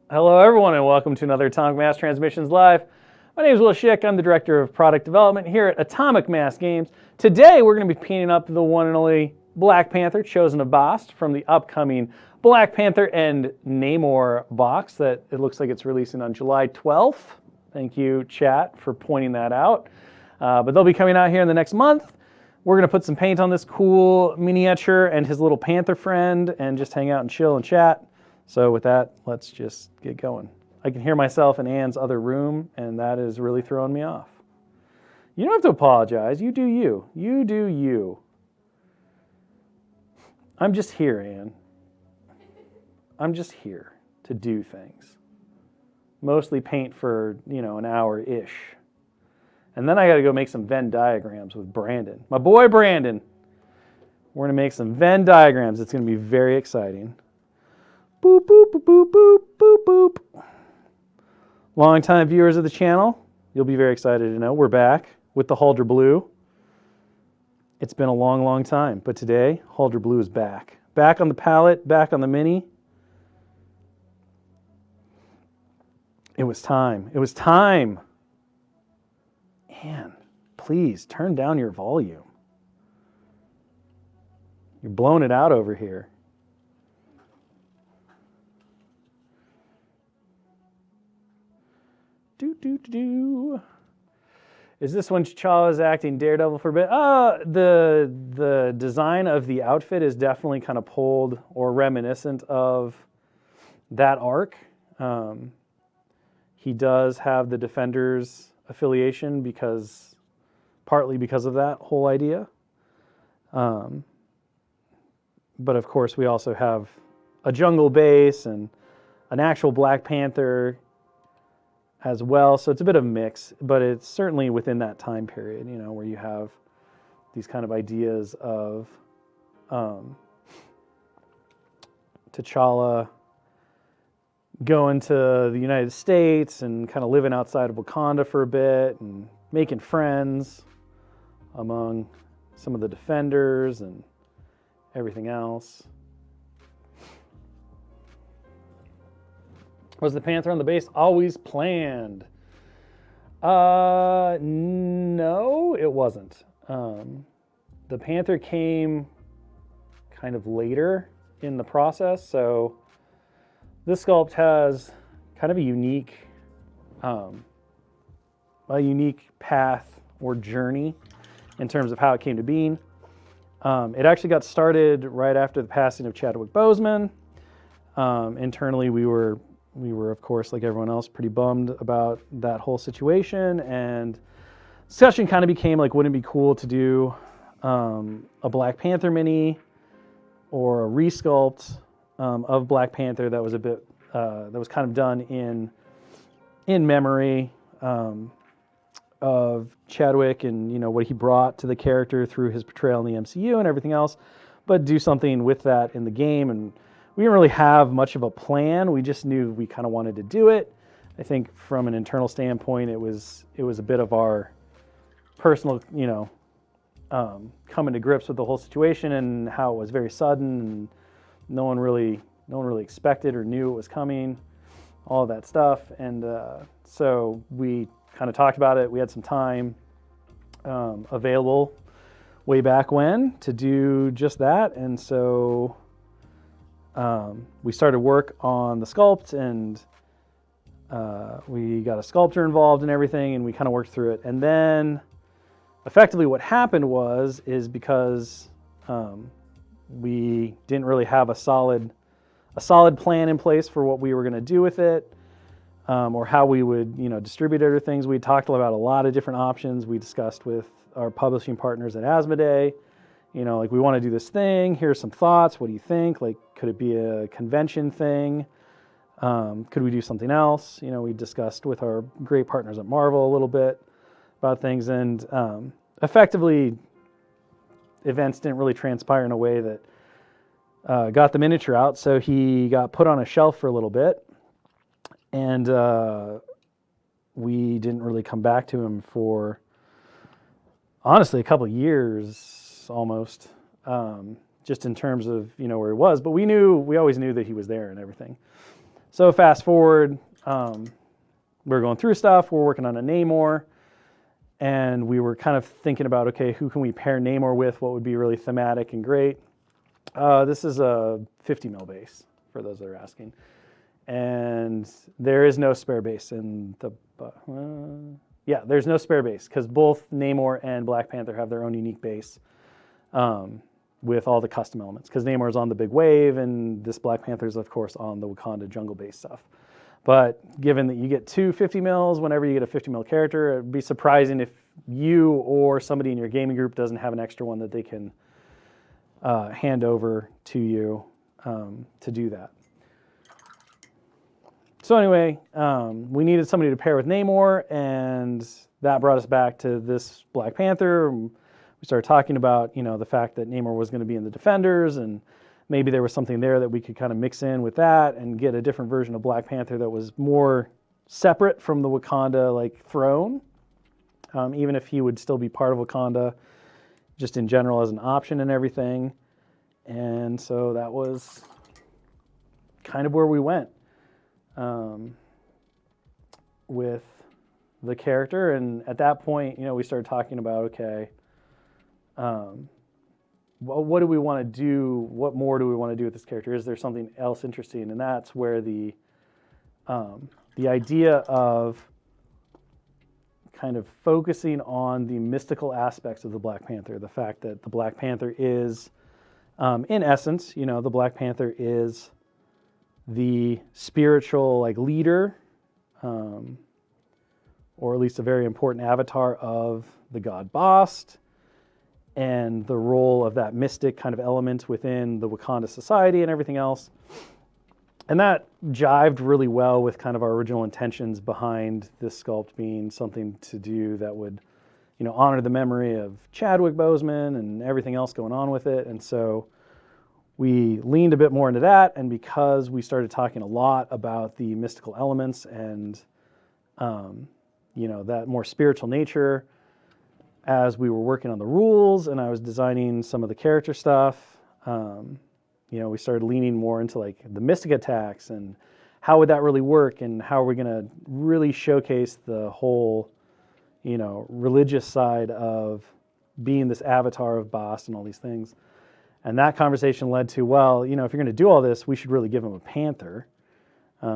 Hello, everyone, and welcome to another Atomic Mass Transmissions Live. My name is Will Schick. I'm the Director of Product Development here at Atomic Mass Games. Today, we're going to be painting up the one and only Black Panther, chosen of Bast, from the upcoming Black Panther and Namor box that it looks like it's releasing on July 12th. Thank you, chat, for pointing that out. But they'll be coming out here in the next month. We're going to put some paint on this cool miniature and his little Panther friend and just hang out and chill and chat. So with that, let's just get going. I can hear myself in Anne's other room, and that is really throwing me off. You don't have to apologize. You do you. You do you. I'm just here, Anne. I'm just here to do things. Mostly paint for, an hour-ish. And then I got to go make some Venn diagrams with Brandon. My boy Brandon. We're going to make some Venn diagrams. It's going to be very exciting. Boop, boop, boop, boop, boop, boop, boop. Long-time viewers of the channel, you'll be very excited to know we're back with the Huldra Blue. It's been a long, long time, but today, Huldra Blue is back. Back on the palette, back on the mini. It was time. It was time. Anne, please turn down your volume. You're blowing it out over here. Is this when T'Challa's acting Daredevil for a bit? The design of the outfit is definitely kind of pulled or reminiscent of that arc. He does have the Defenders affiliation partly because of that whole idea. But of course, we also have a jungle base and an actual Black Panther as well, so it's a bit of a mix, but it's certainly within that time period, where you have these kind of ideas of T'Challa going to the United States and kind of living outside of Wakanda for a bit and making friends among some of the Defenders and everything else. Was the Panther on the base always planned? No, it wasn't. The Panther came kind of later in the process, so this sculpt has kind of a unique path or journey in terms of how it came to being. It actually got started right after the passing of Chadwick Boseman. Internally, we were, of course, like everyone else, pretty bummed about that whole situation. And discussion kind of became like, wouldn't it be cool to do a Black Panther mini or a resculpt of Black Panther that was a bit, that was kind of done in memory of Chadwick and, what he brought to the character through his portrayal in the MCU and everything else, but do something with that in the game. And we didn't really have much of a plan. We just knew we kind of wanted to do it. I think from an internal standpoint, it was a bit of our personal, coming to grips with the whole situation and how it was very sudden and no one really expected or knew it was coming, all of that stuff. And so we kind of talked about it. We had some time available way back when to do just that. And so we started work on the sculpt, and we got a sculptor involved and everything, and we kind of worked through it. And then effectively what happened is because we didn't really have a solid plan in place for what we were going to do with it, or how we would distribute it or things. We talked about a lot of different options. We discussed with our publishing partners at Asmodee, like, we want to do this thing. Here's some thoughts. What do you think? Like, could it be a convention thing? Could we do something else? We discussed with our great partners at Marvel a little bit about things, and effectively, events didn't really transpire in a way that got the miniature out. So he got put on a shelf for a little bit, and we didn't really come back to him for, honestly, a couple of years almost, just in terms of where he was. But we always knew that he was there and everything. So fast forward, we're going through stuff. We're working on a Namor, and we were kind of thinking about, okay, who can we pair Namor with? What would be really thematic and great? This is a 50 mil base, for those that are asking. And there is no spare base in the... yeah, there's no spare base, because both Namor and Black Panther have their own unique base with all the custom elements. Because Namor is on the big wave, and this Black Panther is, of course, on the Wakanda jungle-based stuff. But given that you get two 50 mils whenever you get a 50 mil character, it'd be surprising if you or somebody in your gaming group doesn't have an extra one that they can hand over to you to do that. So anyway, we needed somebody to pair with Namor, and that brought us back to this Black Panther. We started talking about, the fact that Namor was going to be in the Defenders, and maybe there was something there that we could kind of mix in with that and get a different version of Black Panther that was more separate from the Wakanda throne, even if he would still be part of Wakanda, just in general as an option and everything. And so that was kind of where we went with the character. And at that point, we started talking about, okay, what do we want to do? What more do we want to do with this character? Is there something else interesting? And that's where the idea of kind of focusing on the mystical aspects of the Black Panther, the fact that the Black Panther is, in essence, the Black Panther is the spiritual leader, or at least a very important avatar of the god Bast, and the role of that mystic kind of element within the Wakanda society and everything else. And that jived really well with kind of our original intentions behind this sculpt being something to do that would, honor the memory of Chadwick Boseman and everything else going on with it. And so we leaned a bit more into that, and because we started talking a lot about the mystical elements and, that more spiritual nature, as we were working on the rules and I was designing some of the character stuff, we started leaning more into the mystic attacks and how would that really work and how are we going to really showcase the whole, religious side of being this avatar of Bast and all these things. And that conversation led to, well, if you're going to do all this, we should really give him a Panther,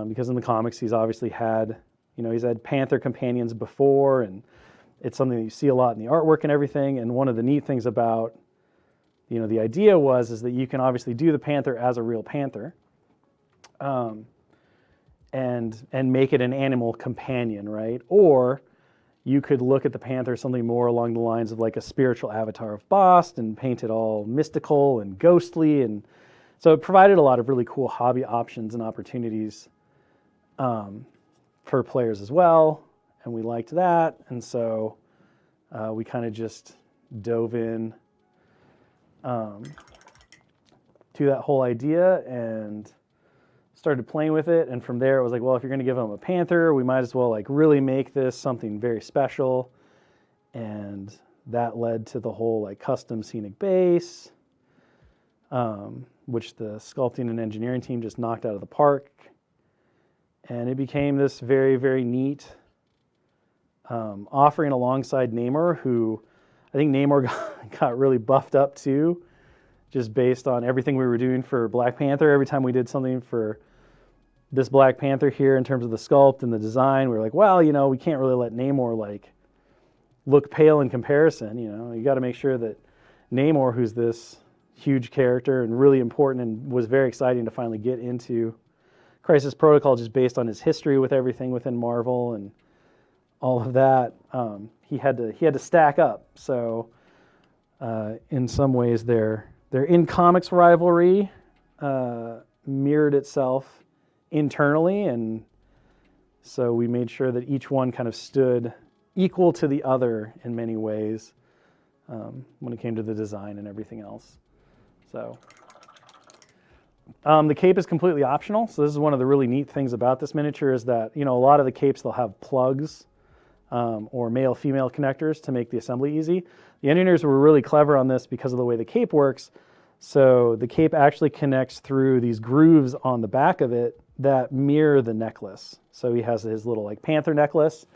because in the comics he's obviously had, he's had Panther companions before, and it's something that you see a lot in the artwork and everything. And one of the neat things about, the idea is that you can obviously do the Panther as a real Panther, and make it an animal companion, right? Or you could look at the Panther something more along the lines of a spiritual avatar of Bast and paint it all mystical and ghostly. And so it provided a lot of really cool hobby options and opportunities for players as well. And we liked that. And so we kind of just dove in to that whole idea and started playing with it. And from there it was well, if you're going to give them a Panther, we might as well really make this something very special. And that led to the whole custom scenic base, which the sculpting and engineering team just knocked out of the park. And it became this very, very neat offering alongside Namor, who I think Namor got really buffed up too, just based on everything we were doing for Black Panther. Every time we did something for this Black Panther here in terms of the sculpt and the design, we were well, we can't really let Namor look pale in comparison. You got to make sure that Namor, who's this huge character and really important and was very exciting to finally get into Crisis Protocol just based on his history with everything within Marvel and all of that, he had to stack up. So in some ways their in comics rivalry mirrored itself internally, and so we made sure that each one kind of stood equal to the other in many ways when it came to the design and everything else. So the cape is completely optional. So this is one of the really neat things about this miniature is that, a lot of the capes, they'll have plugs or male-female connectors to make the assembly easy. The engineers were really clever on this because of the way the cape works. So the cape actually connects through these grooves on the back of it that mirror the necklace. So he has his little like Panther necklace.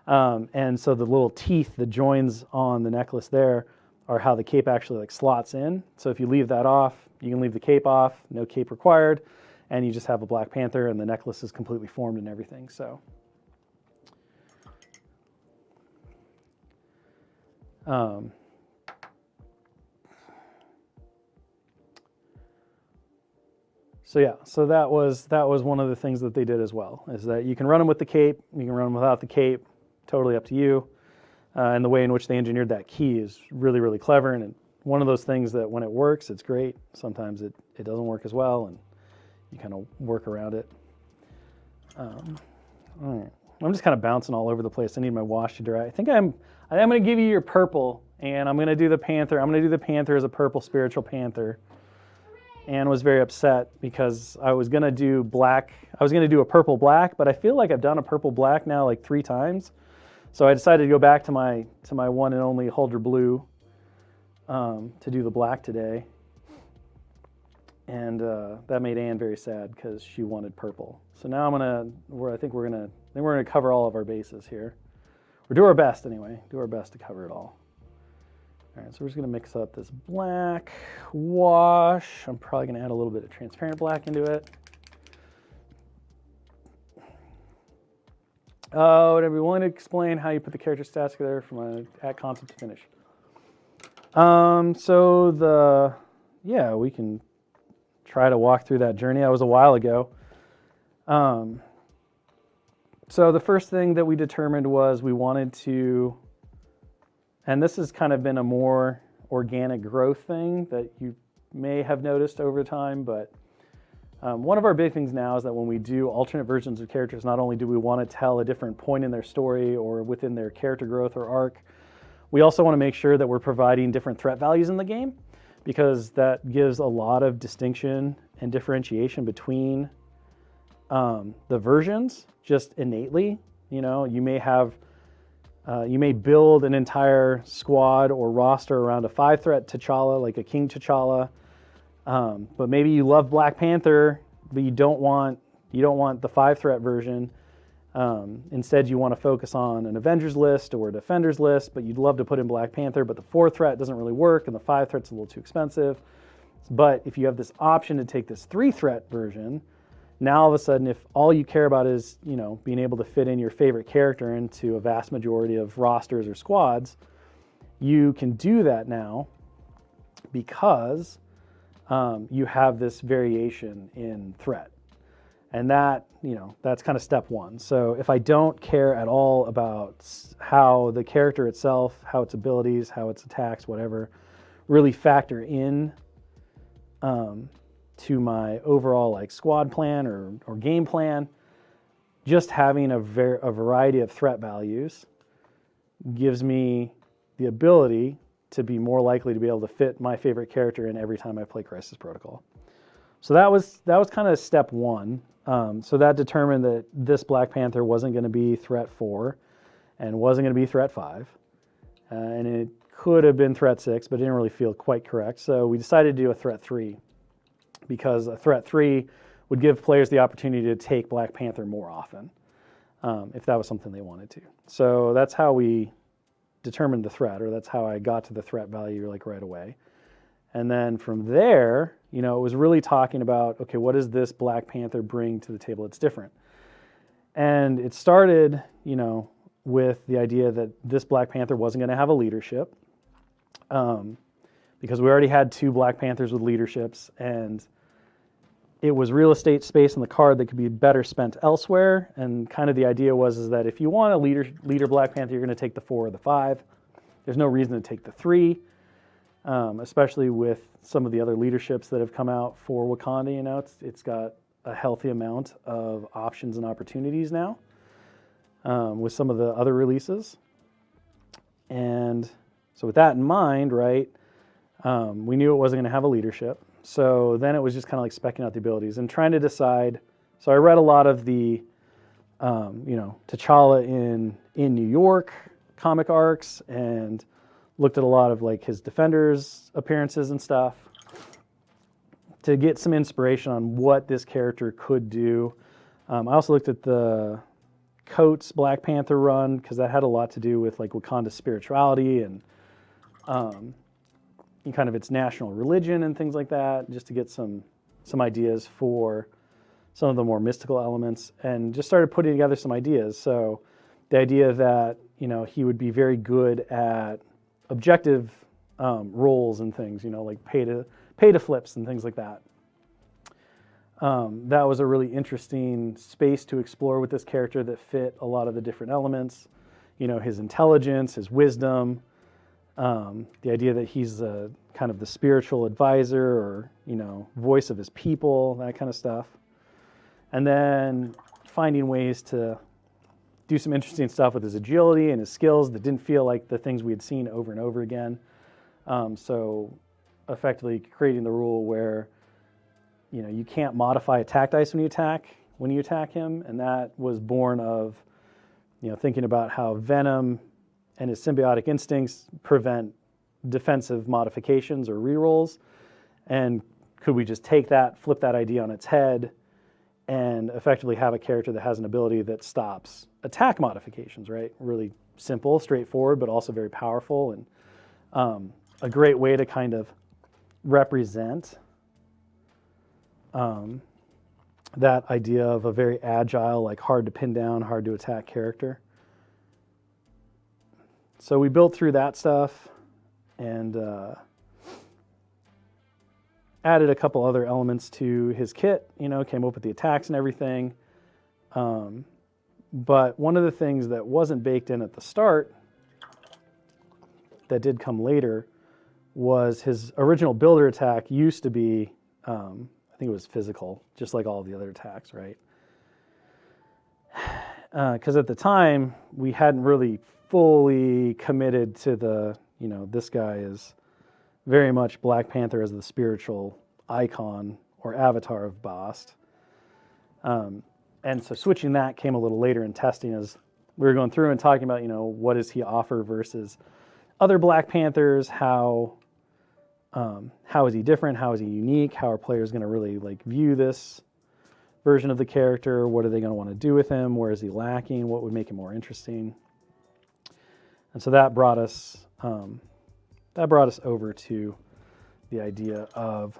And so the little teeth, the joins on the necklace there are how the cape actually like slots in. So if you leave that off, you can leave the cape off, no cape required, and you just have a Black Panther and the necklace is completely formed and everything. So so that was one of the things that they did as well, is that you can run them with the cape, you can run them without the cape, totally up to you. And the way in which they engineered that key is really, really clever. And one of those things that when it works, it's great. Sometimes it doesn't work as well, and you kind of work around it. All right. I'm just kind of bouncing all over the place. I need my wash to dry. I think I'm going to give you your purple, and I'm going to do the Panther. I'm going to do the Panther as a purple spiritual Panther. Anne was very upset because I was going to do black. I was going to do a purple black, but I feel like I've done a purple black now like 3 times. So I decided to go back to my one and only Hulder blue to do the black today. And that made Anne very sad because she wanted purple. So now I think we're gonna cover all of our bases here. Or do our best anyway. Do our best to cover it all. All right, so we're just gonna mix up this black wash. I'm probably gonna add a little bit of transparent black into it. Oh, would everyone want to explain how you put the character stats together from at concept to finish? We can try to walk through that journey. That was a while ago. So the first thing that we determined was we wanted to, and this has kind of been a more organic growth thing that you may have noticed over time, but one of our big things now is that when we do alternate versions of characters, not only do we want to tell a different point in their story or within their character growth or arc, we also want to make sure that we're providing different threat values in the game, because that gives a lot of distinction and differentiation between the versions just innately. You know, you may build an entire squad or roster around a 5-threat T'Challa, like a King T'Challa. But maybe you love Black Panther, but you don't want the 5-threat version. Instead, you want to focus on an Avengers list or a Defenders list, but you'd love to put in Black Panther, but the 4-threat doesn't really work, and the 5-threat's a little too expensive. But if you have this option to take this 3-threat version, now all of a sudden, if all you care about is, you know, being able to fit in your favorite character into a vast majority of rosters or squads, you can do that now because you have this variation in threat. And that, you know, that's kind of step one. So if I don't care at all about how the character itself, how its abilities, how its attacks, whatever, really factor in to my overall like squad plan or game plan, just having a variety of threat values gives me the ability to be more likely to be able to fit my favorite character in every time I play Crisis Protocol. So that was kind of step one. So that determined that this Black Panther wasn't going to be threat 4 and wasn't going to be threat 5. And it could have been threat 6, but it didn't really feel quite correct. So we decided to do a threat 3 because a threat 3 would give players the opportunity to take Black Panther more often if that was something they wanted to. So that's how we determined the threat, or that's how I got to the threat value like right away. And then from there, you know, it was really talking about, okay, what does this Black Panther bring to the table that's different? And it started, you know, with the idea that this Black Panther wasn't going to have a leadership because we already had 2 Black Panthers with leaderships, and it was real estate space in the card that could be better spent elsewhere. And kind of the idea was that if you want a leader Black Panther, you're going to take the 4 or the 5. There's no reason to take the 3. Especially with some of the other leaderships that have come out for Wakanda. You know, it's got a healthy amount of options and opportunities now with some of the other releases. And so with that in mind, right, we knew it wasn't going to have a leadership. So then it was just kind of like specking out the abilities and trying to decide. So I read a lot of the, T'Challa in New York comic arcs and looked at a lot of like his Defenders appearances and stuff to get some inspiration on what this character could do I also looked at the Coates Black Panther run because that had a lot to do with like Wakanda's spirituality and kind of its national religion and things like that, just to get some ideas for some of the more mystical elements, and just started putting together some ideas. So the idea that, you know, he would be very good at objective roles and things, you know, like pay to flips and things like that. That was a really interesting space to explore with this character that fit a lot of the different elements, you know, his intelligence, his wisdom, the idea that he's kind of the spiritual advisor or, you know, voice of his people, that kind of stuff. And then finding ways to do some interesting stuff with his agility and his skills that didn't feel like the things we had seen over and over again. So effectively creating the rule where, you know, you can't modify attack dice when you attack him, and that was born of, you know, thinking about how Venom and his symbiotic instincts prevent defensive modifications or rerolls, and could we just take that, flip that idea on its head, and effectively have a character that has an ability that stops attack modifications, right? Really simple, straightforward, but also very powerful, and a great way to kind of represent that idea of a very agile, like hard to pin down, hard to attack character. So we built through that stuff and added a couple other elements to his kit, you know, came up with the attacks and everything. But one of the things that wasn't baked in at the start that did come later was his original builder attack used to be, I think it was physical, just like all the other attacks, right? Because at the time, we hadn't really fully committed to the, you know, this guy is very much Black Panther as the spiritual icon or avatar of Bast. And so switching that came a little later in testing as we were going through and talking about, you know, what does he offer versus other Black Panthers, how is he different? How is he unique? How are players going to really like view this version of the character? What are they going to want to do with him? Where is he lacking? What would make him more interesting? And so that brought us over to the idea of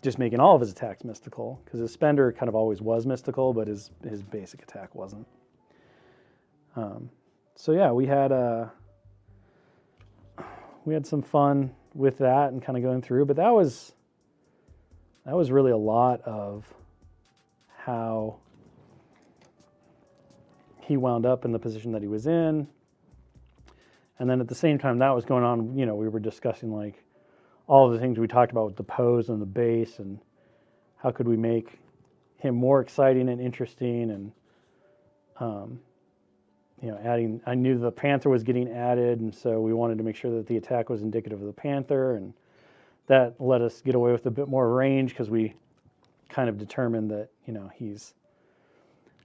just making all of his attacks mystical, because his spender kind of always was mystical, but his basic attack wasn't. So yeah, we had some fun with that and kind of going through, but that was really a lot of how he wound up in the position that he was in. And then at the same time that was going on, you know, we were discussing like all of the things we talked about with the pose and the base and how could we make him more exciting and interesting, and you know, I knew the Panther was getting added, and so we wanted to make sure that the attack was indicative of the Panther, and that let us get away with a bit more range because we kind of determined that, you know, he's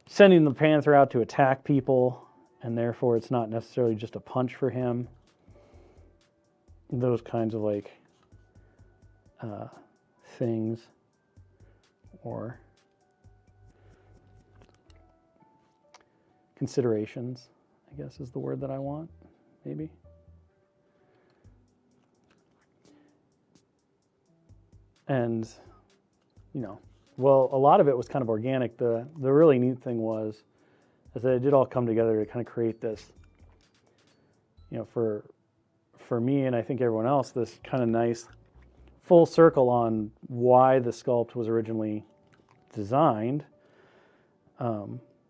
sending the Panther out to attack people, and therefore it's not necessarily just a punch for him. Those kinds of like things, or considerations, I guess is the word that I want, maybe. And, you know, well, a lot of it was kind of organic. The really neat thing was is that it did all come together to kind of create this, you know, for me and I think everyone else, this kind of nice full circle on why the sculpt was originally designed,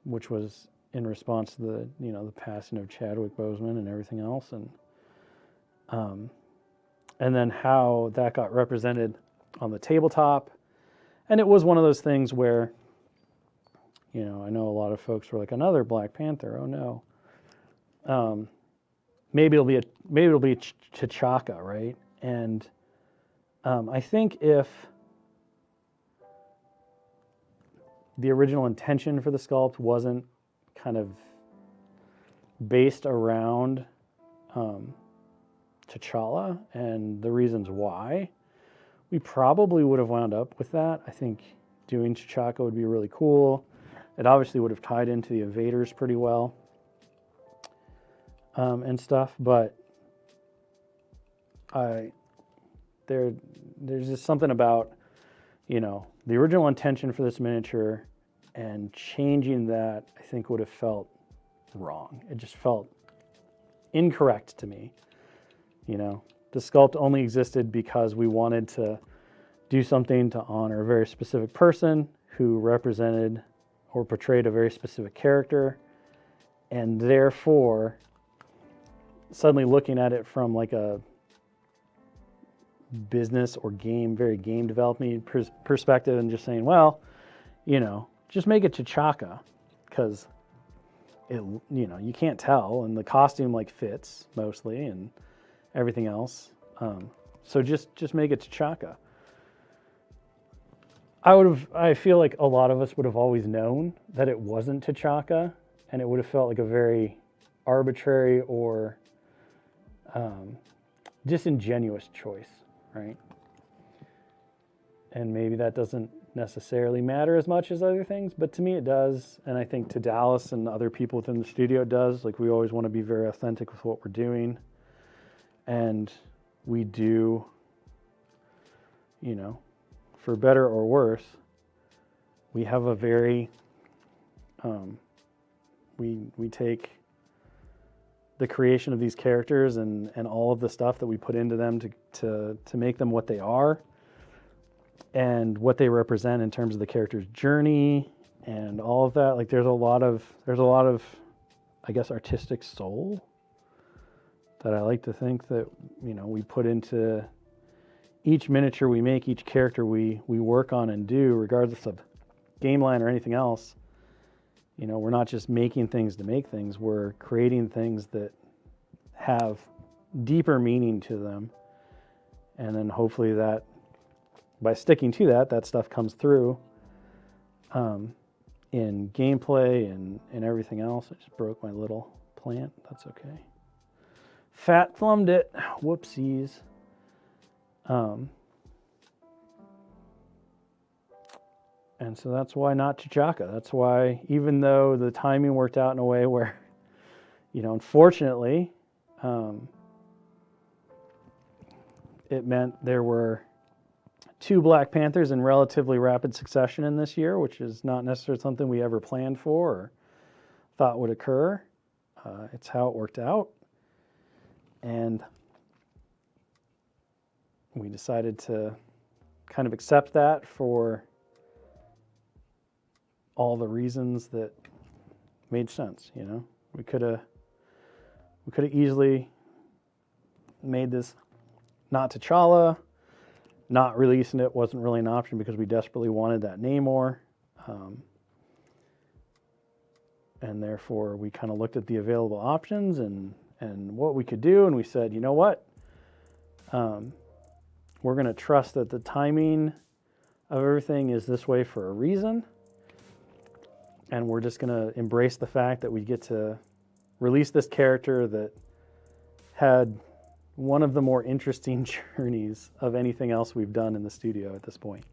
which was in response to the, you know, the passing of Chadwick Boseman and everything else, and then how that got represented on the tabletop. And it was one of those things where, you know, I know a lot of folks were like, another Black Panther, oh no. Maybe it'll be T'Chaka, right? And I think if the original intention for the sculpt wasn't kind of based around T'Challa and the reasons why, we probably would have wound up with that. I think doing T'Chaka would be really cool. it obviously would have tied into the invaders pretty well and stuff, but there's just something about, you know, the original intention for this miniature and changing that, I think would have felt wrong. It just felt incorrect to me. You know, the sculpt only existed because we wanted to do something to honor a very specific person who represented or portrayed a very specific character, and therefore suddenly looking at it from like a business or very game development perspective and just saying, well, you know, just make it T'Chaka because it, you know, you can't tell, and the costume like fits mostly and everything else. So just make it T'Chaka. I feel like a lot of us would have always known that it wasn't T'Chaka, and it would have felt like a very arbitrary or disingenuous choice, right? And maybe that doesn't necessarily matter as much as other things, but to me it does, and I think to Dallas and other people within the studio it does. Like, we always want to be very authentic with what we're doing, and we do, you know, for better or worse, we have a very, we take the creation of these characters and all of the stuff that we put into them to make them what they are and what they represent in terms of the character's journey and all of that. Like, there's a lot of, I guess, artistic soul that I like to think that, you know, we put into each miniature we make, each character we work on and do, regardless of game line or anything else. You know, we're not just making things to make things, we're creating things that have deeper meaning to them. And then hopefully that, by sticking to that stuff comes through in gameplay and everything else. I just broke my little plant. That's okay. Fat thumbed it. Whoopsies. And so that's why not T'Chaka. That's why, even though the timing worked out in a way where, you know, unfortunately, it meant there were 2 Black Panthers in relatively rapid succession in this year, which is not necessarily something we ever planned for or thought would occur. It's how it worked out. And we decided to kind of accept that for all the reasons that made sense, you know. We could have easily made this not T'Challa. Not releasing it wasn't really an option because we desperately wanted that Namor. And therefore we kind of looked at the available options and what we could do, and we said, you know what? We're going to trust that the timing of everything is this way for a reason. And we're just going to embrace the fact that we get to release this character that had one of the more interesting journeys of anything else we've done in the studio at this point.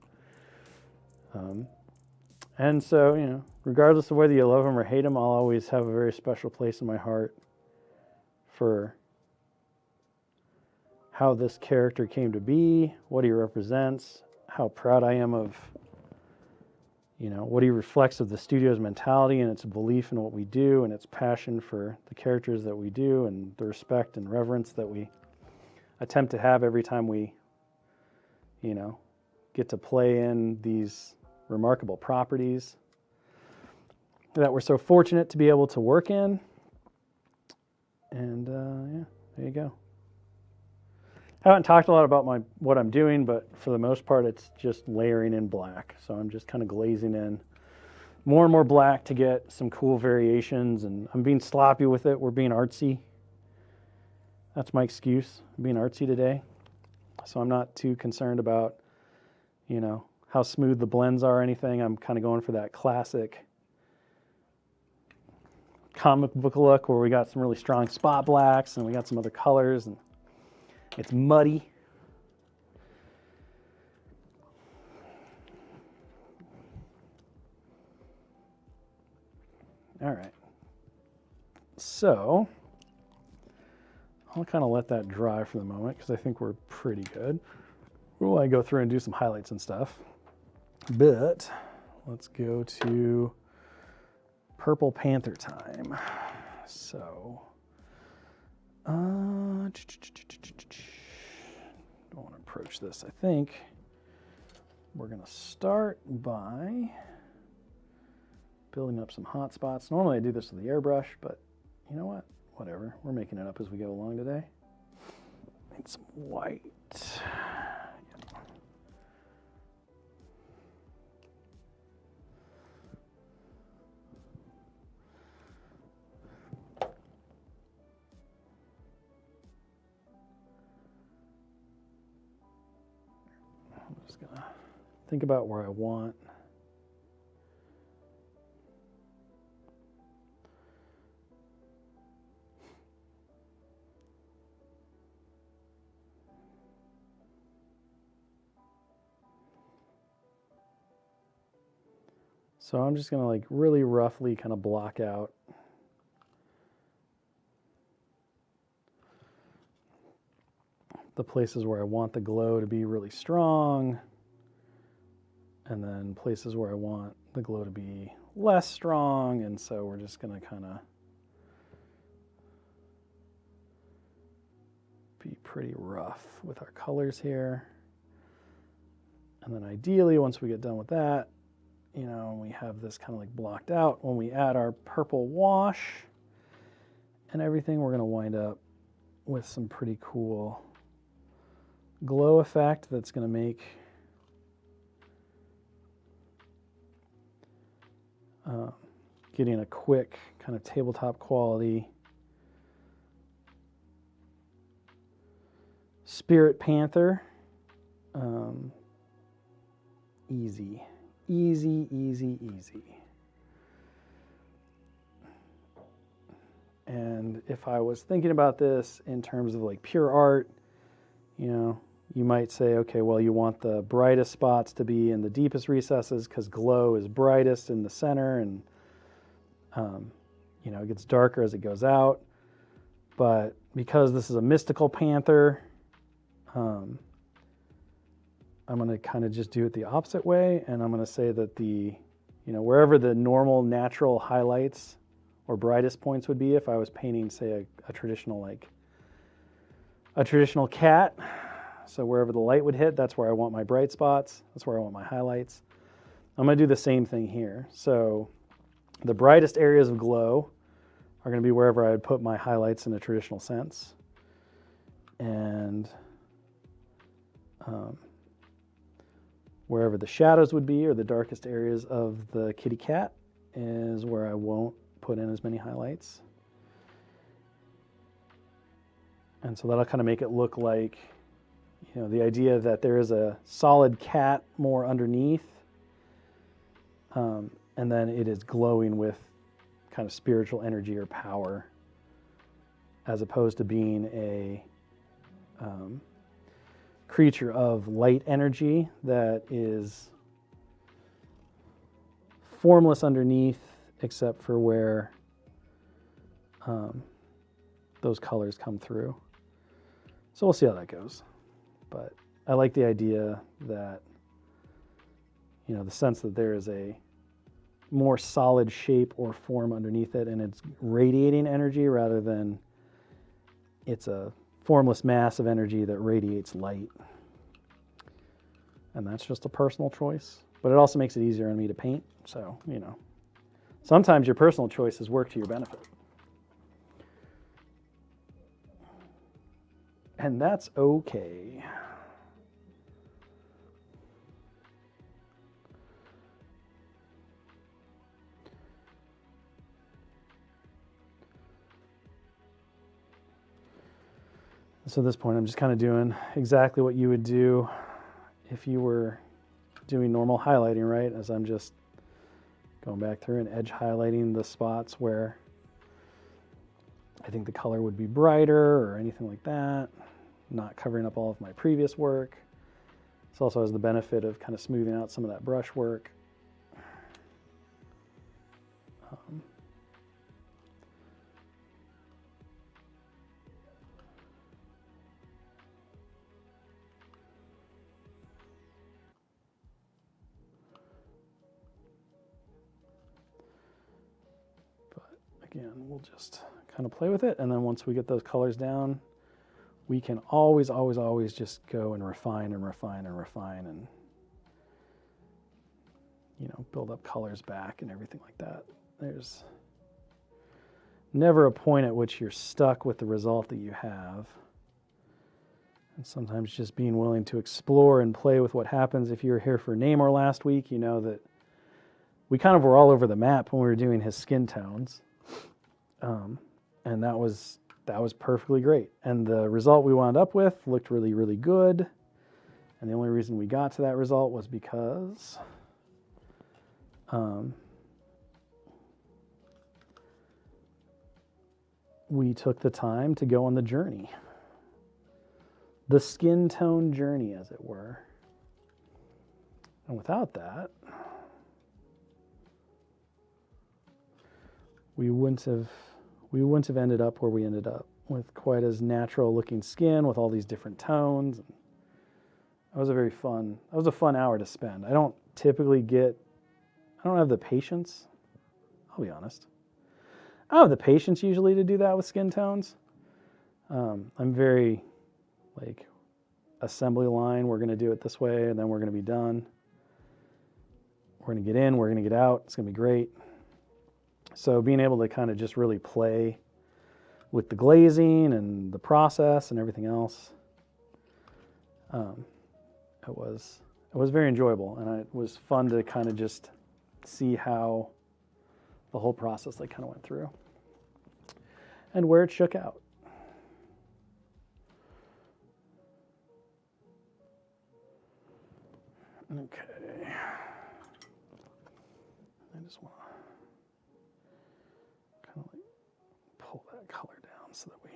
And so, you know, regardless of whether you love him or hate him, I'll always have a very special place in my heart for how this character came to be, what he represents, how proud I am of, you know, what he reflects of the studio's mentality and its belief in what we do and its passion for the characters that we do and the respect and reverence that we attempt to have every time we, you know, get to play in these remarkable properties that we're so fortunate to be able to work in. And yeah, there you go. I haven't talked a lot about what I'm doing, but for the most part, it's just layering in black. So I'm just kind of glazing in more and more black to get some cool variations, and I'm being sloppy with it. We're being artsy. That's my excuse, being artsy today. So I'm not too concerned about, you know, how smooth the blends are or anything. I'm kind of going for that classic comic book look where we got some really strong spot blacks and we got some other colors and it's muddy. All right. So I'll kind of let that dry for the moment because I think we're pretty good. We'll go through and do some highlights and stuff. But let's go to Purple Panther time. So, don't want to approach this. I think we're going to start by building up some hot spots. Normally I do this with the airbrush, but you know what? Whatever. We're making it up as we go along today. Need some white. I'm just gonna think about where I want. So I'm just gonna like really roughly kind of block out the places where I want the glow to be really strong, and then places where I want the glow to be less strong. And so we're just gonna kind of be pretty rough with our colors here. And then ideally, once we get done with that, you know, and we have this kind of like blocked out, when we add our purple wash and everything, we're going to wind up with some pretty cool glow effect that's going to make getting a quick kind of tabletop quality Spirit Panther easy. Easy, easy, easy. And if I was thinking about this in terms of like pure art, you know, you might say, okay, well, you want the brightest spots to be in the deepest recesses because glow is brightest in the center, and you know, it gets darker as it goes out. But because this is a mystical panther, I'm going to kind of just do it the opposite way, and I'm going to say that the, you know, wherever the normal natural highlights or brightest points would be if I was painting, say, a traditional, like a traditional cat. So wherever the light would hit, that's where I want my bright spots. That's where I want my highlights. I'm going to do the same thing here. So the brightest areas of glow are going to be wherever I would put my highlights in a traditional sense. And wherever the shadows would be, or the darkest areas of the kitty cat, is where I won't put in as many highlights. And so that'll kind of make it look like, you know, the idea that there is a solid cat more underneath, and then it is glowing with kind of spiritual energy or power, as opposed to being a creature of light energy that is formless underneath, except for where those colors come through. So we'll see how that goes. But I like the idea that, you know, the sense that there is a more solid shape or form underneath it, and it's radiating energy rather than it's a formless mass of energy that radiates light. And that's just a personal choice, but it also makes it easier on me to paint. So, you know, sometimes your personal choices work to your benefit. And that's okay. So at this point, I'm just kind of doing exactly what you would do if you were doing normal highlighting, right? As I'm just going back through and edge highlighting the spots where I think the color would be brighter or anything like that, not covering up all of my previous work. This also has the benefit of kind of smoothing out some of that brush work. and we'll just kind of play with it. And then once we get those colors down, we can always just go and refine and refine and refine and, you know, build up colors back and everything like that. There's never a point at which you're stuck with the result that you have. And sometimes just being willing to explore and play with what happens. If you were here for Namor last week, you know that we kind of were all over the map when we were doing his skin tones. And that was perfectly great. And the result we wound up with looked really, really good. And the only reason we got to that result was because we took the time to go on the journey. The skin tone journey, as it were. And without that, we wouldn't have ended up where we ended up, with quite as natural looking skin with all these different tones. That was a fun hour to spend. I don't have the patience. I'll be honest. I don't have the patience usually to do that with skin tones. I'm very like assembly line. We're going to do it this way and then we're going to be done. We're going to get in, we're going to get out. It's going to be great. So being able to kind of just really play with the glazing and the process and everything else, it was very enjoyable, and it was fun to kind of just see how the whole process like kind of went through and where it shook out. Okay, I just want to kind of like pull that color down so that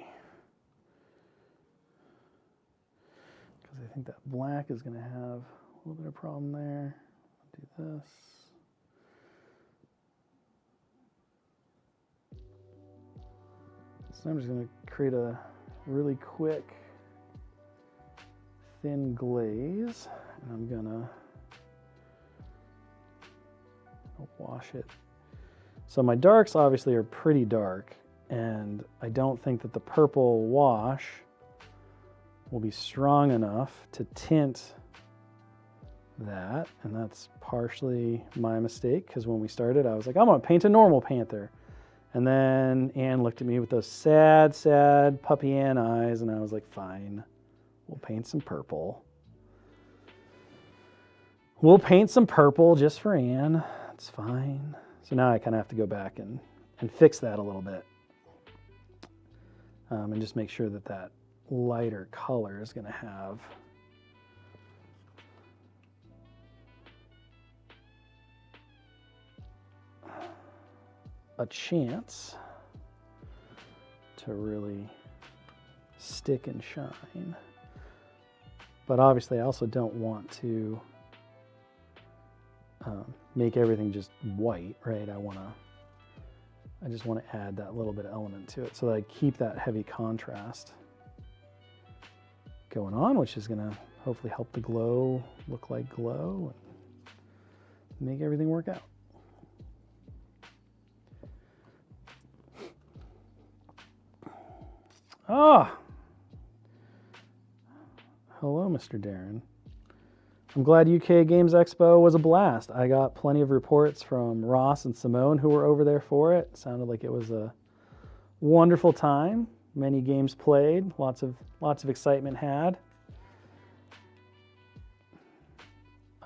because I think that black is going to have a little bit of problem there. I'll do this. So I'm just going to create a really quick thin glaze, and I'm going to wash it. So my darks obviously are pretty dark, and I don't think that the purple wash will be strong enough to tint that, and that's partially my mistake, because when we started I was like, I'm gonna paint a normal Panther, and then Anne looked at me with those sad puppy Ann eyes, and I was like, fine, we'll paint some purple. We'll paint some purple just for Anne. It's fine. So now I kind of have to go back and fix that a little bit, and just make sure that that lighter color is going to have a chance to really stick and shine. But obviously I also don't want to make everything just white, right? I just want to add that little bit of element to it so that I keep that heavy contrast going on, which is going to hopefully help the glow look like glow and make everything work out. Ah, hello, Mr. Darren. I'm glad UK Games Expo was a blast. I got plenty of reports from Ross and Simone who were over there for it. Sounded like it was a wonderful time. Many games played, lots of excitement had.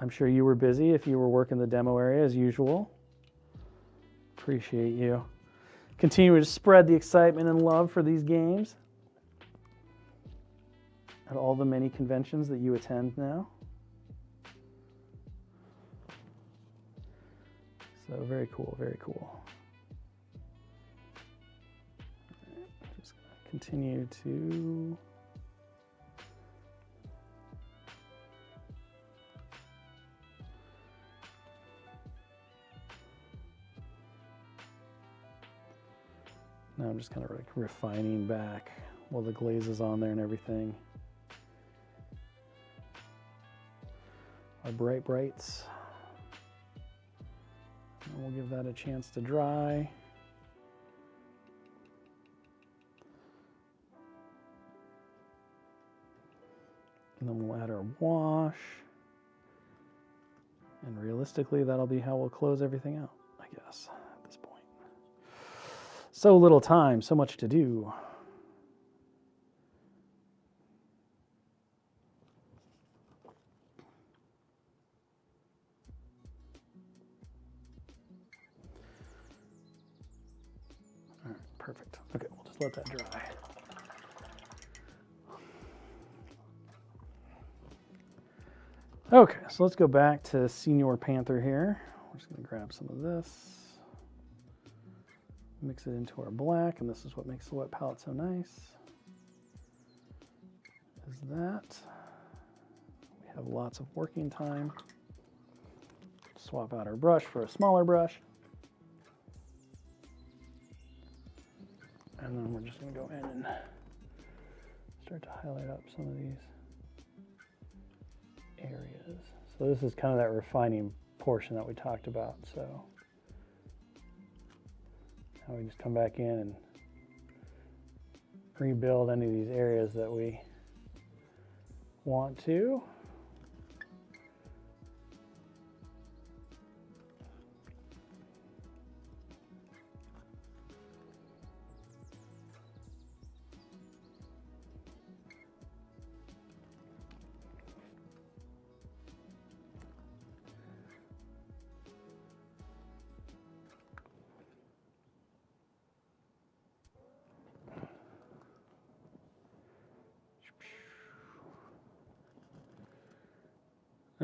I'm sure you were busy if you were working the demo area as usual. Appreciate you continuing to spread the excitement and love for these games at all the many conventions that you attend now. So very cool, very cool. All right, just gonna continue to now I'm just kind of like refining back while the glaze is on there and everything. Our brights. And we'll give that a chance to dry. And then we'll add our wash. And realistically, that'll be how we'll close everything out, I guess, at this point. So little time, so much to do. All right, perfect. Okay, we'll just let that dry. Okay, so let's go back to Senior Panther here. We're just going to grab some of this, mix it into our black, and this is what makes the wet palette so nice. Is that we have lots of working time. Swap out our brush for a smaller brush. And then we're just going to go in and start to highlight up some of these areas. So this is kind of that refining portion that we talked about. So now we just come back in and rebuild any of these areas that we want to.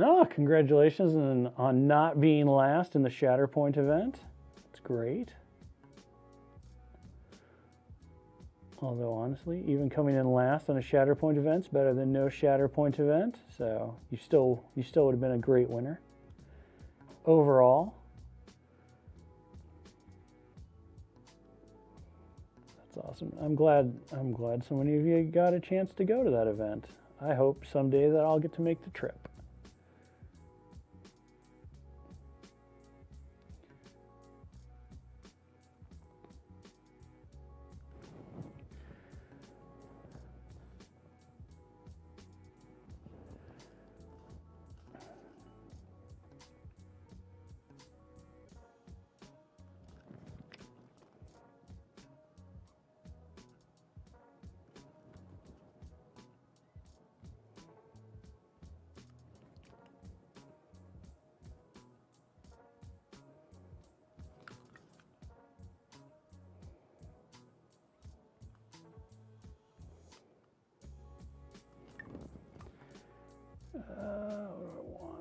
Oh, congratulations on not being last in the Shatterpoint event. It's great. Although honestly, even coming in last on a Shatterpoint event's better than no Shatterpoint event. So you still would have been a great winner overall. That's awesome. I'm glad so many of you got a chance to go to that event. I hope someday that I'll get to make the trip.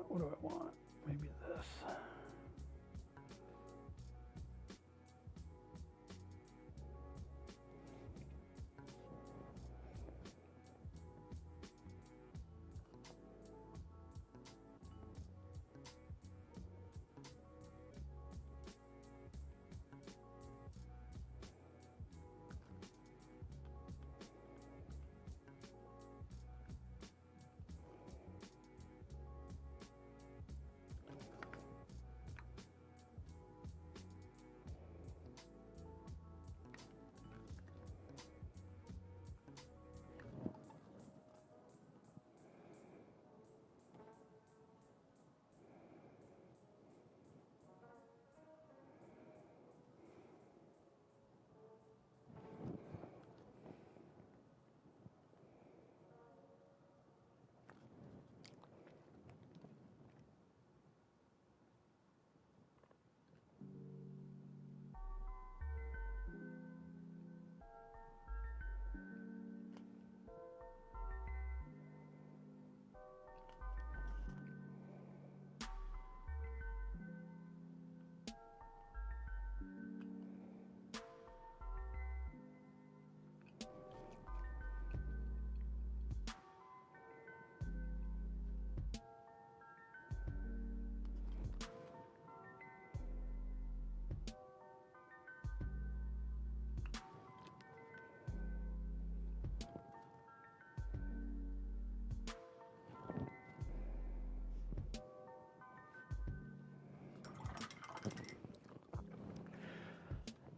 What do I want? Maybe this.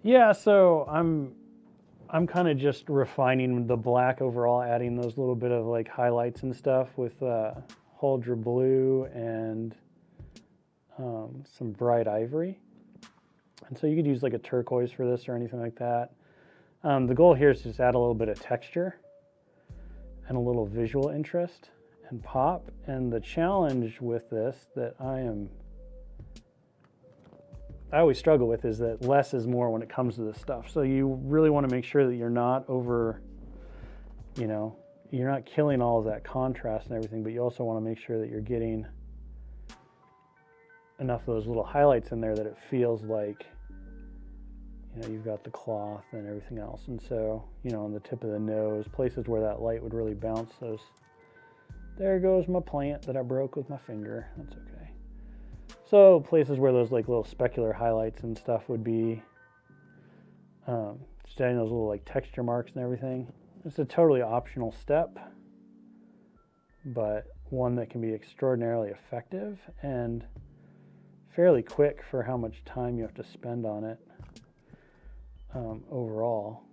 Yeah, so I'm kind of just refining the black overall, adding those little bit of like highlights and stuff with Huldra blue and some bright ivory. And so you could use like a turquoise for this or anything like that. The goal here is to just add a little bit of texture and a little visual interest and pop. And the challenge with this that I always struggle with is that less is more when it comes to this stuff. So you really want to make sure that you're not over, you know, you're not killing all of that contrast and everything, but you also want to make sure that you're getting enough of those little highlights in there that it feels like, you know, you've got the cloth and everything else. And so, you know, on the tip of the nose, places where that light would really bounce those. There goes my plant that I broke with my finger. That's okay. So places where those like little specular highlights and stuff would be, just adding those little like texture marks and everything. It's a totally optional step, but one that can be extraordinarily effective and fairly quick for how much time you have to spend on it overall.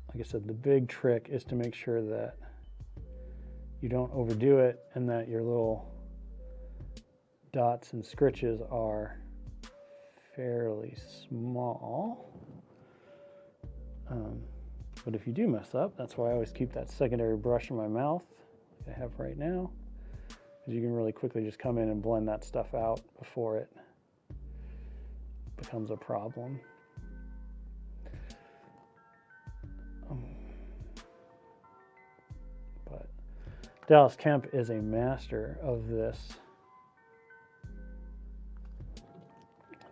Like I said, the big trick is to make sure that you don't overdo it and that your little dots and scritches are fairly small. But if you do mess up, that's why I always keep that secondary brush in my mouth, like I have right now, because you can really quickly just come in and blend that stuff out before it becomes a problem. But Dallas Kemp is a master of this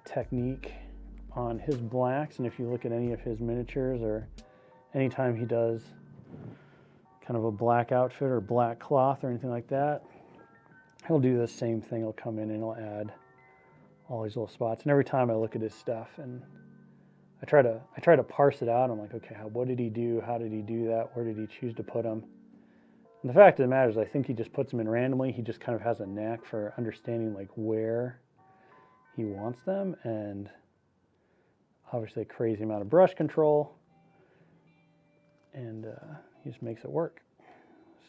technique on his blacks, and if you look at any of his miniatures or anytime he does kind of a black outfit or black cloth or anything like that, he'll do the same thing. He'll come in and he'll add all these little spots. And every time I look at his stuff and I try to parse it out, I'm like, okay, what did he do? How did he do that? Where did he choose to put them? And the fact of the matter is, I think he just puts them in randomly. He just kind of has a knack for understanding like where he wants them, and obviously a crazy amount of brush control, and he just makes it work.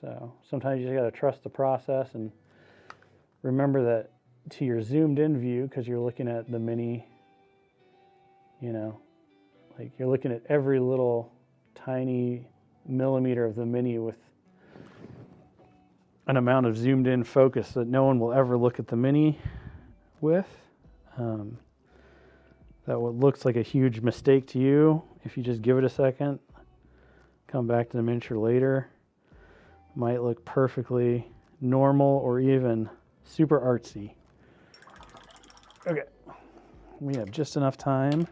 So sometimes you just got to trust the process and remember that to your zoomed in view, because you're looking at the mini, you know, like you're looking at every little tiny millimeter of the mini with an amount of zoomed in focus that no one will ever look at the mini with. That what looks like a huge mistake to you, if you just give it a second, come back to the miniature later, might look perfectly normal or even super artsy. Okay, we have just enough time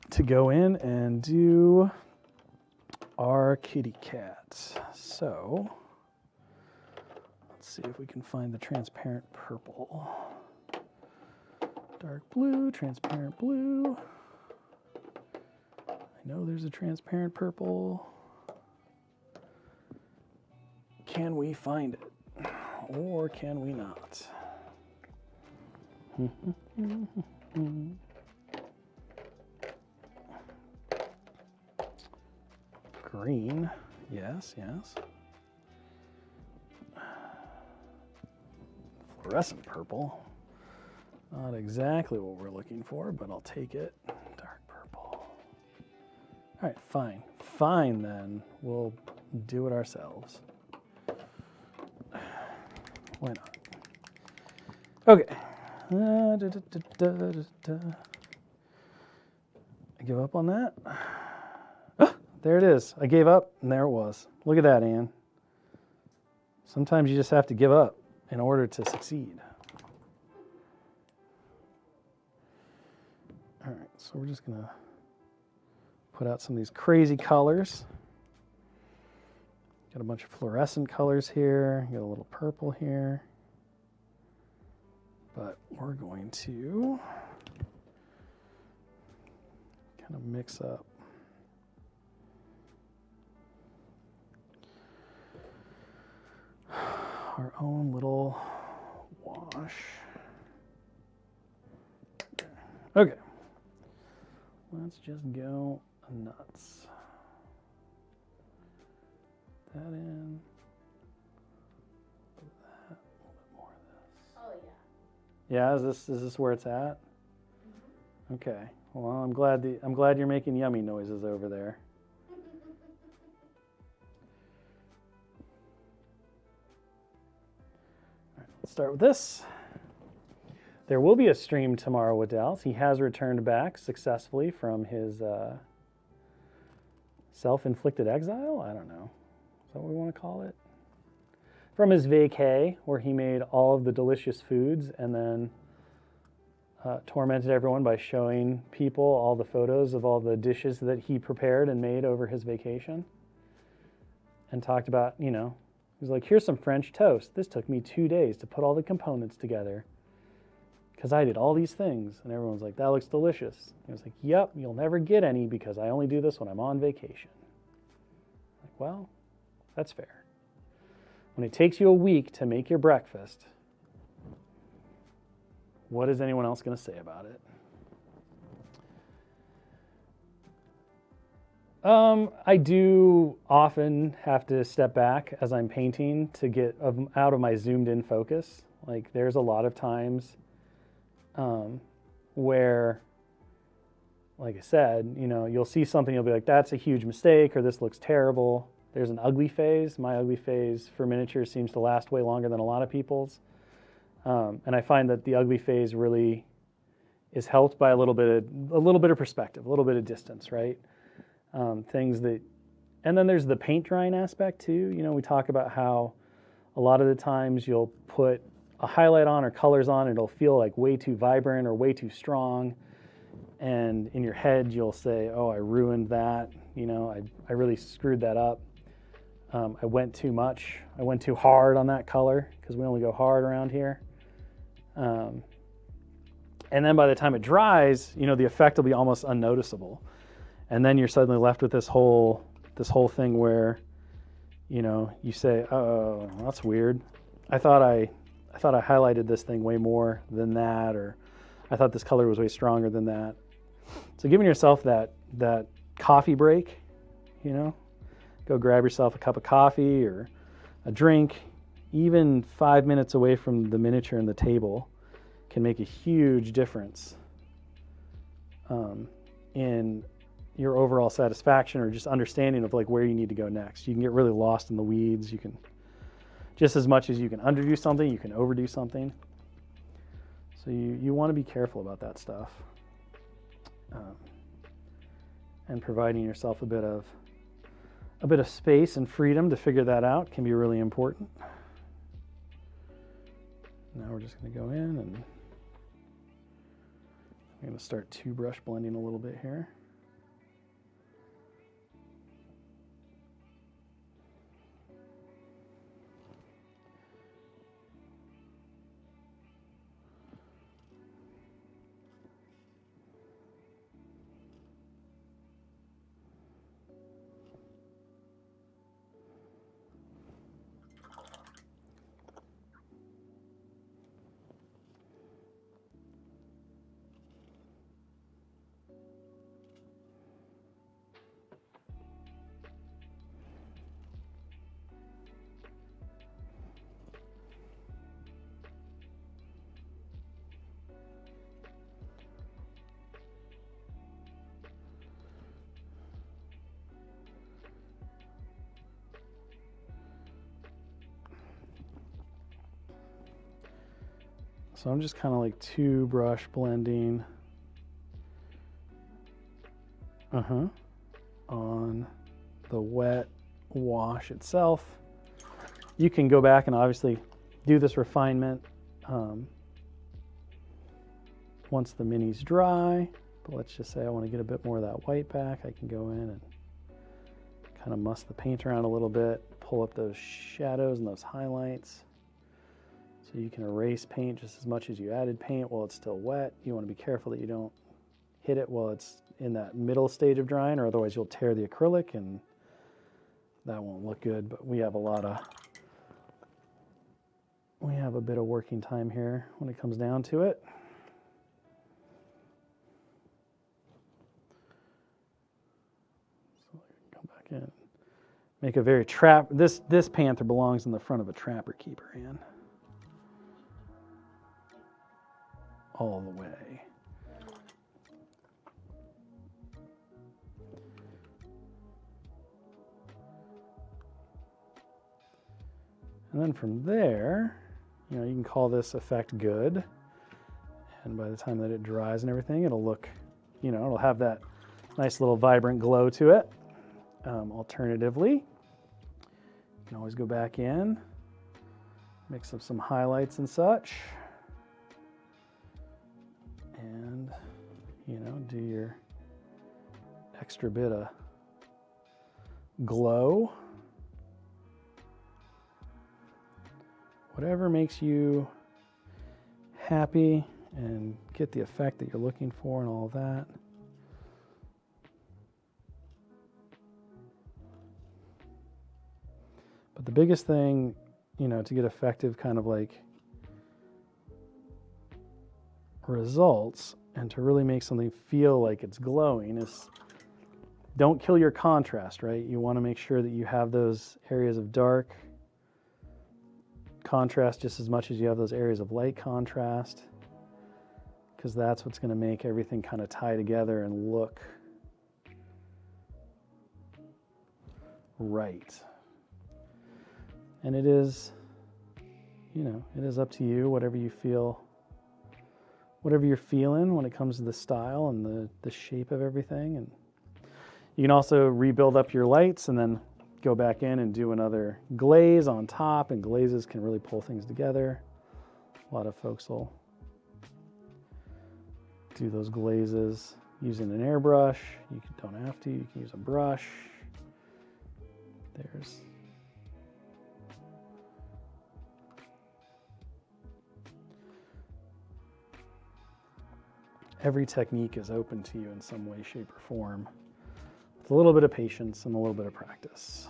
to go in and do our kitty cat. So let's see if we can find the transparent purple. Dark blue, transparent blue. I know there's a transparent purple. Can we find it? Or can we not? Green, yes, yes. Fluorescent purple. Not exactly what we're looking for, but I'll take it. Dark purple. All right, fine. Fine then. We'll do it ourselves. Why not? Okay. I give up on that. Ah, there it is. I gave up, and there it was. Look at that, Ann. Sometimes you just have to give up in order to succeed. All right, so we're just gonna put out some of these crazy colors. Got a bunch of fluorescent colors here. Got a little purple here. But we're going to kind of mix up our own little wash. Okay. Let's just go nuts. That in. That, a little bit more of this. Oh Yeah, is this where it's at? Mm-hmm. Okay. Well, I'm glad you're making yummy noises over there. All right, let's start with this. There will be a stream tomorrow with Dallas. He has returned back successfully from his self-inflicted exile. I don't know. Is that what we want to call it? From his vacay, where he made all of the delicious foods and then tormented everyone by showing people all the photos of all the dishes that he prepared and made over his vacation. And talked about, he was like, here's some French toast. This took me 2 days to put all the components together because I did all these things. And everyone's like, that looks delicious. He was like, yep, you'll never get any because I only do this when I'm on vacation. Like, well, that's fair. When it takes you a week to make your breakfast, what is anyone else going to say about it? I do often have to step back as I'm painting to get out of my zoomed in focus. Like there's a lot of times where, like I said, you'll see something, you'll be like, that's a huge mistake, or this looks terrible. There's an ugly phase. My ugly phase for miniatures seems to last way longer than a lot of people's. And I find that the ugly phase really is helped by a little bit of perspective, a little bit of distance, right? And then there's the paint drying aspect too. We talk about how a lot of the times you'll put a highlight on or colors on, and it'll feel like way too vibrant or way too strong. And in your head, you'll say, oh, I ruined that. I really screwed that up. I went too much. I went too hard on that color because we only go hard around here. And then by the time it dries, the effect will be almost unnoticeable. And then you're suddenly left with this whole thing where, you say, oh, that's weird. I thought I highlighted this thing way more than that, or I thought this color was way stronger than that. So giving yourself that coffee break, go grab yourself a cup of coffee or a drink, even 5 minutes away from the miniature and the table can make a huge difference in your overall satisfaction or just understanding of like where you need to go next. You can get really lost in the weeds. You can, just as much as you can underdo something, you can overdo something. So you want to be careful about that stuff. And providing yourself a bit of space and freedom to figure that out can be really important. Now we're just going to go in and I'm going to start two brush blending a little bit here. So I'm just kind of like two brush blending on the wet wash itself. You can go back and obviously do this refinement once the mini's dry, but let's just say I want to get a bit more of that white back. I can go in and kind of muss the paint around a little bit, pull up those shadows and those highlights. So you can erase paint just as much as you added paint while it's still wet. You want to be careful that you don't hit it while it's in that middle stage of drying, or otherwise you'll tear the acrylic and that won't look good. But we have a bit of working time here when it comes down to it. Again, make a very this panther belongs in the front of a trapper keeper, Ann. All the way. And then from there, you know, you can call this effect good. And by the time that it dries and everything, it'll look, you know, it'll have that nice little vibrant glow to it. Alternatively, you can always go back in, mix up some highlights and such. And, you know, do your extra bit of glow. Whatever makes you happy and get the effect that you're looking for and all of that. But the biggest thing, you know, to get effective kind of like results and to really make something feel like it's glowing is don't kill your contrast, right? You want to make sure that you have those areas of dark contrast just as much as you have those areas of light contrast, because that's what's going to make everything kind of tie together and look right. And it is, you know, it is up to you, whatever you feel, whatever you're feeling when it comes to the style and the shape of everything. And you can also rebuild up your lights and then go back in and do another glaze on top, and glazes can really pull things together. A lot of folks will do those glazes using an airbrush. You don't have to, you can use a brush. There's every technique is open to you in some way, shape, or form. With a little bit of patience and a little bit of practice.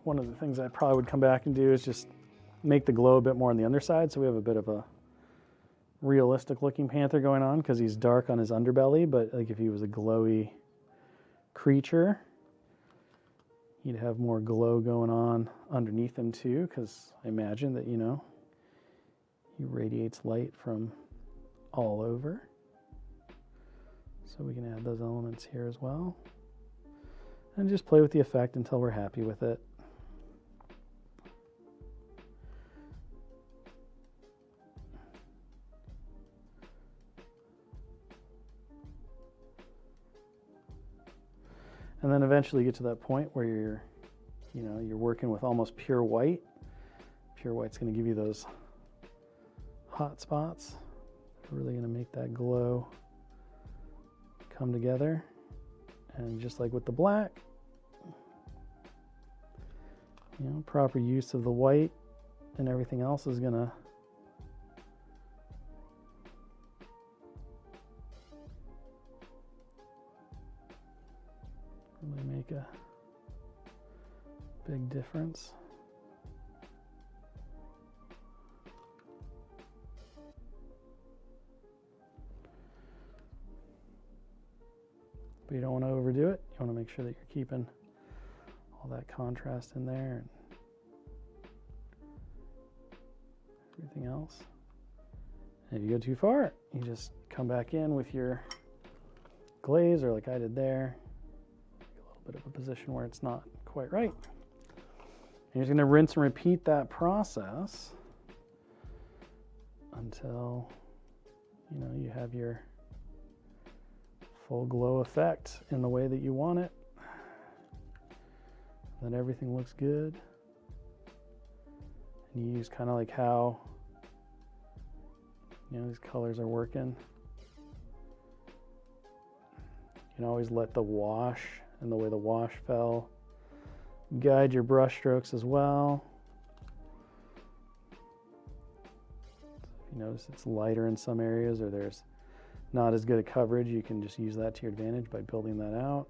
One of the things I probably would come back and do is just make the glow a bit more on the underside, so we have a bit of a realistic looking panther going on, because he's dark on his underbelly, but like if he was a glowy creature, you'd have more glow going on underneath him too, because I imagine that, you know, he radiates light from all over. So we can add those elements here as well. And just play with the effect until we're happy with it. And then eventually get to that point where you're working with almost pure white. Pure white's going to give you those hot spots. Really going to make that glow come together. And just like with the black, you know, proper use of the white and everything else is going to really make a big difference. But you don't want to overdo it. You want to make sure that you're keeping all that contrast in there and everything else. And if you go too far, you just come back in with your glaze, or like I did there, a little bit of a position where it's not quite right. And you're just going to rinse and repeat that process until, you know, you have your full glow effect in the way that you want it. Then everything looks good. And you use kind of like how, you know, these colors are working. You can always let the wash and the way the wash fell guide your brush strokes as well. If you notice it's lighter in some areas or there's not as good a coverage, you can just use that to your advantage by building that out.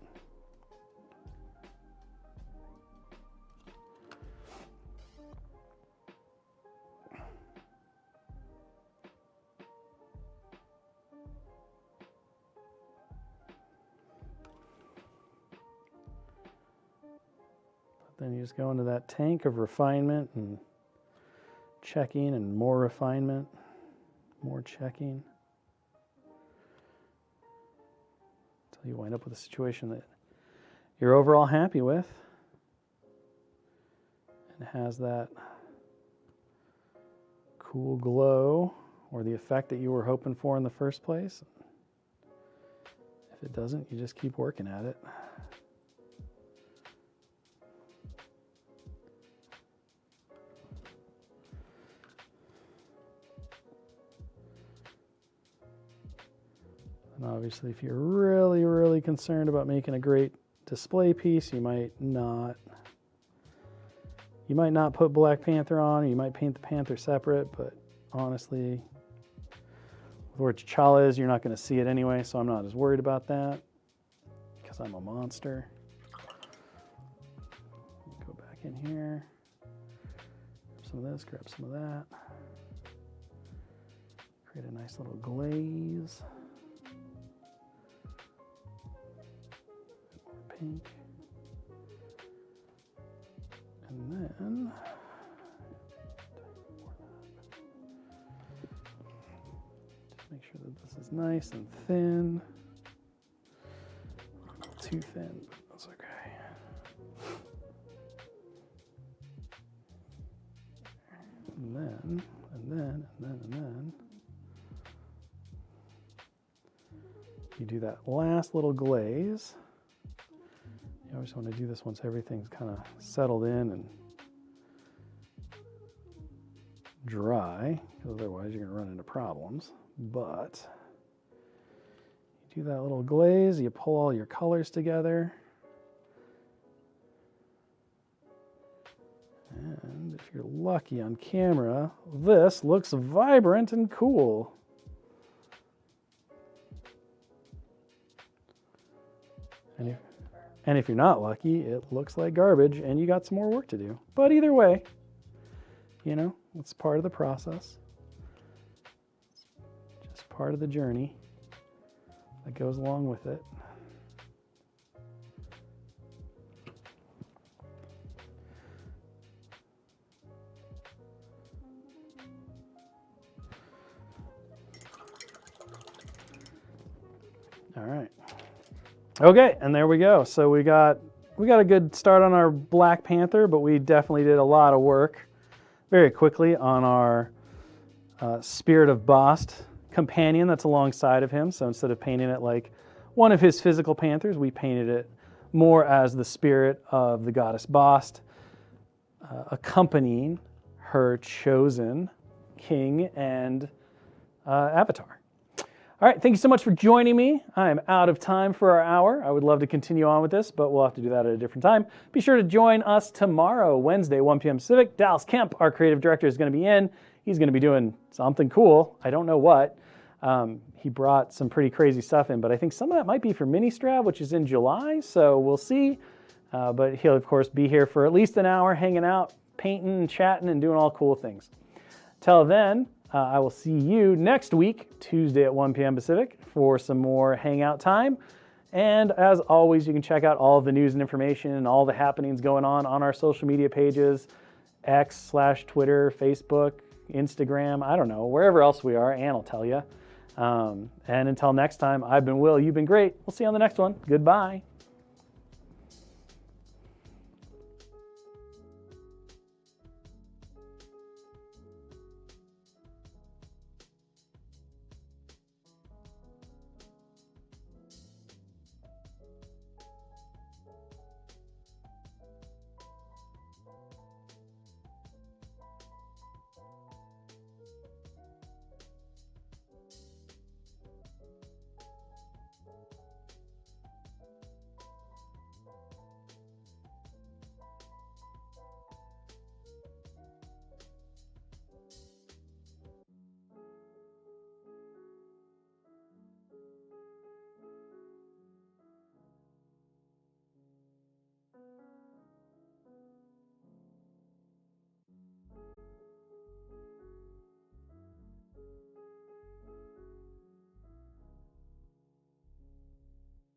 Then you just go into that tank of refinement and checking and more refinement, more checking, until you wind up with a situation that you're overall happy with and has that cool glow or the effect that you were hoping for in the first place. If it doesn't, you just keep working at it. And obviously, if you're really, really concerned about making a great display piece, you might not put Black Panther on, or you might paint the Panther separate, but honestly, where T'Challa is, you're not going to see it anyway, so I'm not as worried about that, because I'm a monster. Go back in here, grab some of this, grab some of that. Create a nice little glaze. Pink. And then just make sure that this is nice and thin. Not too thin, but that's okay. And then you do that last little glaze. You always want to do this once everything's kind of settled in and dry, because otherwise you're going to run into problems. But you do that little glaze, you pull all your colors together. And if you're lucky on camera, this looks vibrant and cool. And if you're not lucky, it looks like garbage and you got some more work to do. But either way, you know, it's part of the process. It's just part of the journey that goes along with it. All right. Okay, and there we go. So we got a good start on our Black Panther, but we definitely did a lot of work very quickly on our Spirit of Bast companion that's alongside of him. So instead of painting it like one of his physical panthers, we painted it more as the spirit of the goddess Bast, accompanying her chosen king and avatar. All right, thank you so much for joining me. I am out of time for our hour. I would love to continue on with this, but we'll have to do that at a different time. Be sure to join us tomorrow, Wednesday, 1 p.m. Pacific. Dallas Kemp, our creative director, is going to be in. He's going to be doing something cool. I don't know what. He brought some pretty crazy stuff in, but I think some of that might be for Mini-Strav, which is in July, so we'll see. But he'll, of course, be here for at least an hour, hanging out, painting, and chatting, and doing all cool things. Till then, I will see you next week, Tuesday at 1 p.m. Pacific, for some more hangout time. And as always, you can check out all of the news and information and all the happenings going on our social media pages, X/Twitter, Facebook, Instagram, I don't know, wherever else we are, Ann will tell you. And until next time, I've been Will, you've been great. We'll see you on the next one. Goodbye.